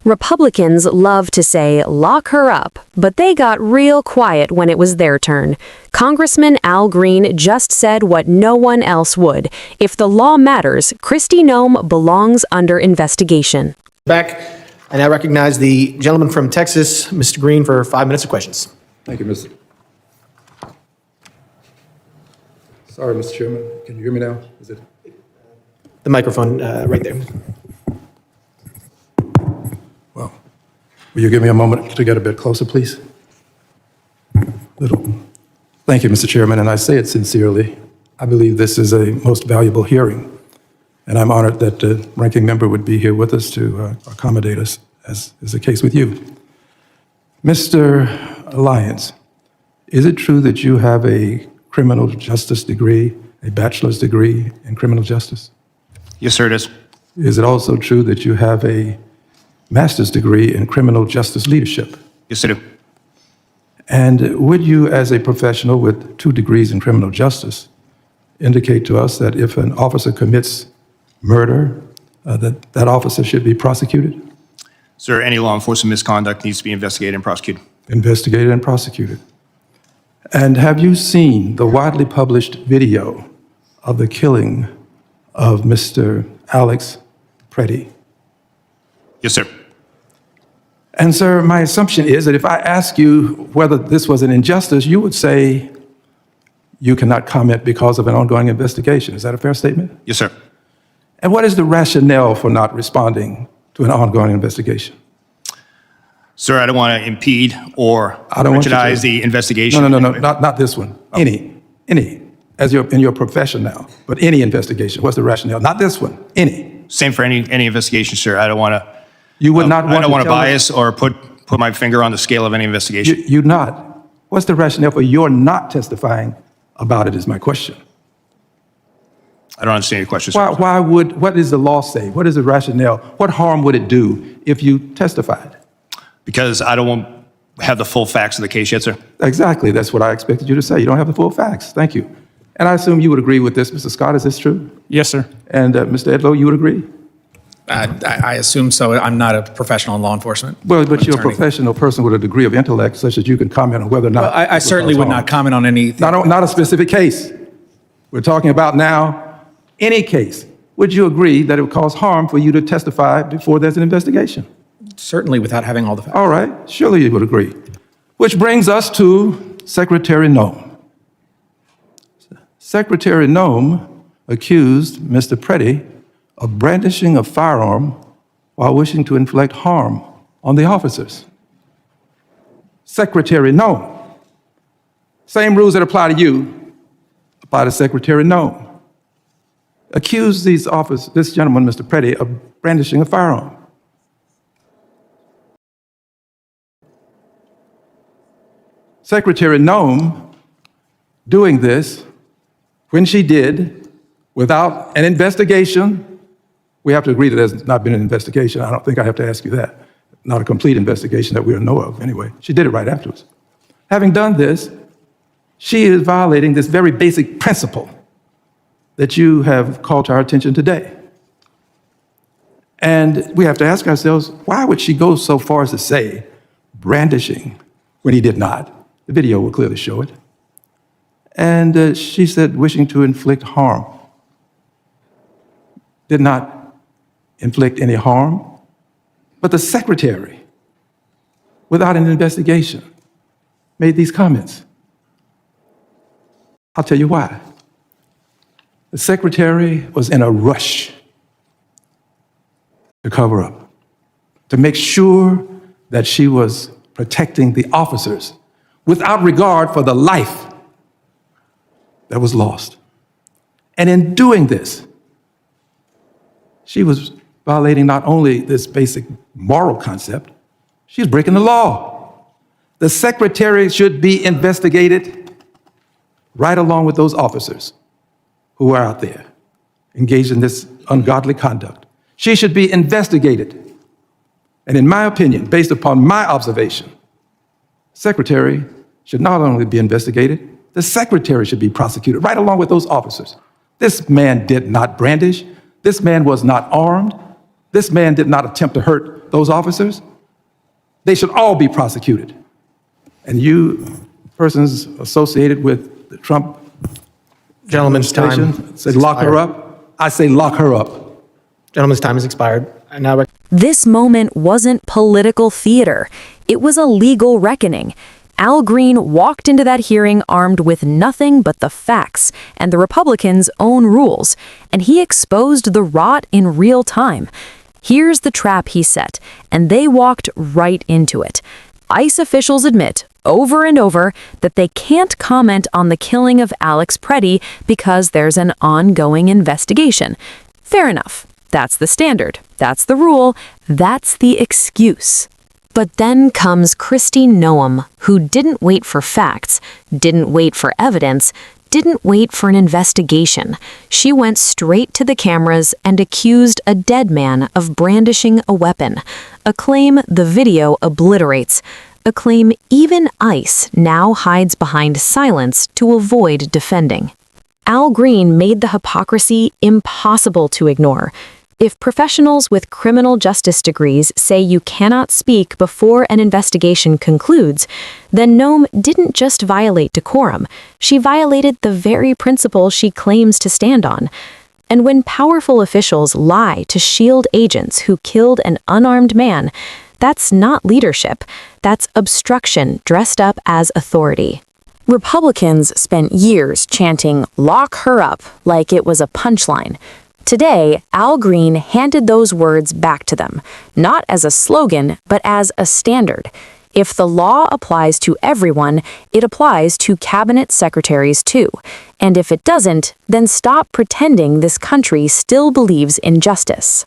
Republicans love to say, lock her up, but they got real quiet when it was their turn. Congressman Al Green just said what no one else would. If the law matters, Kristi Noem belongs under investigation. Back, and I recognize the gentleman from Texas, Mr. Green, for 5 minutes of questions. Thank you, Mr. Sorry, Mr. Chairman. Can you hear me now? Is it? The microphone right there. Well, will you give me a moment to get a bit closer, please? Thank you, Mr. Chairman, and I say it sincerely. I believe this is a most valuable hearing, and I'm honored that the ranking member would be here with us to accommodate us, as is the case with you. Mr. Lyons, is it true that you have a criminal justice degree, a bachelor's degree in criminal justice? Yes, sir, it is. Is it also true that you have a master's degree in criminal justice leadership? Yes, I do. And would you, as a professional with 2 degrees in criminal justice, indicate to us that if an officer commits murder, that officer should be prosecuted? Sir, any law enforcement misconduct needs to be investigated and prosecuted. Investigated and prosecuted. And have you seen the widely published video of the killing of Mr. Alex Pretti? Yes, sir. And sir, my assumption is that if I ask you whether this was an injustice, you would say you cannot comment because of an ongoing investigation. Is that a fair statement? Yes, sir. And what is the rationale for not responding to an ongoing investigation? Sir, I don't want to impede or prejudice the investigation. No, not this one. Any, as in your profession now, but any investigation. What's the rationale? Not this one, any. Same for any investigation, sir. I don't want to. You would not want to. I don't want to bias or put my finger on the scale of any investigation. You'd not. What's the rationale for your not testifying about it is my question. I don't understand your question, sir. What does the law say? What is the rationale? What harm would it do if you testified? Because I don't have the full facts of the case yet, sir. Exactly. That's what I expected you to say. You don't have the full facts. Thank you. And I assume you would agree with this, Mr. Scott. Is this true? Yes, sir. And Mr. Edlow, you would agree? I assume so. I'm not a professional in law enforcement. Well, but you're a professional person with a degree of intellect such that you can comment on whether or not. Well, I certainly would not comment on anything. Not a specific case. We're talking about now any case. Would you agree that it would cause harm for you to testify before there's an investigation? Certainly without having all the facts. All right. Surely you would agree. Which brings us to Secretary Noem. Secretary Noem accused Mr. Pretti of brandishing a firearm while wishing to inflict harm on the officers. Secretary Noem. Same rules that apply to you apply to Secretary Noem. Accused this gentleman, Mr. Pretti, of brandishing a firearm. Secretary Noem doing this when she did without an investigation. We have to agree that there's not been an investigation. I don't think I have to ask you that. Not a complete investigation that we know of, anyway. She did it right afterwards. Having done this, she is violating this very basic principle that you have called to our attention today. And we have to ask ourselves, why would she go so far as to say brandishing when he did not? The video will clearly show it. And she said wishing to inflict harm. Did not inflict any harm, but the secretary, without an investigation, made these comments. I'll tell you why. The secretary was in a rush to cover up, to make sure that she was protecting the officers without regard for the life that was lost. And in doing this, she was violating not only this basic moral concept, she was breaking the law. The secretary should be investigated right along with those officers who are out there engaged in this ungodly conduct. She should be investigated. And in my opinion, based upon my observation, secretary should not only be investigated, the secretary should be prosecuted right along with those officers. This man did not brandish. This man was not armed. This man did not attempt to hurt those officers. They should all be prosecuted. And you, persons associated with the Trump Gentleman's time administration, say lock her up. I say lock her up. Gentleman's time has expired. I now This moment wasn't political theater. It was a legal reckoning. Al Green walked into that hearing armed with nothing but the facts and the Republicans' own rules, and he exposed the rot in real time. Here's the trap he set, and they walked right into it. ICE officials admit, over and over, that they can't comment on the killing of Alex Pretti because there's an ongoing investigation. Fair enough. That's the standard. That's the rule. That's the excuse. But then comes Kristi Noem, who didn't wait for facts, didn't wait for evidence, didn't wait for an investigation. She went straight to the cameras and accused a dead man of brandishing a weapon, a claim the video obliterates, a claim even ICE now hides behind silence to avoid defending. Al Green made the hypocrisy impossible to ignore. If professionals with criminal justice degrees say you cannot speak before an investigation concludes, then Noem didn't just violate decorum, she violated the very principle she claims to stand on. And when powerful officials lie to shield agents who killed an unarmed man, that's not leadership, that's obstruction dressed up as authority. Republicans spent years chanting, "Lock her up," like it was a punchline. Today, Al Green handed those words back to them, not as a slogan, but as a standard. If the law applies to everyone, it applies to cabinet secretaries too. And if it doesn't, then stop pretending this country still believes in justice.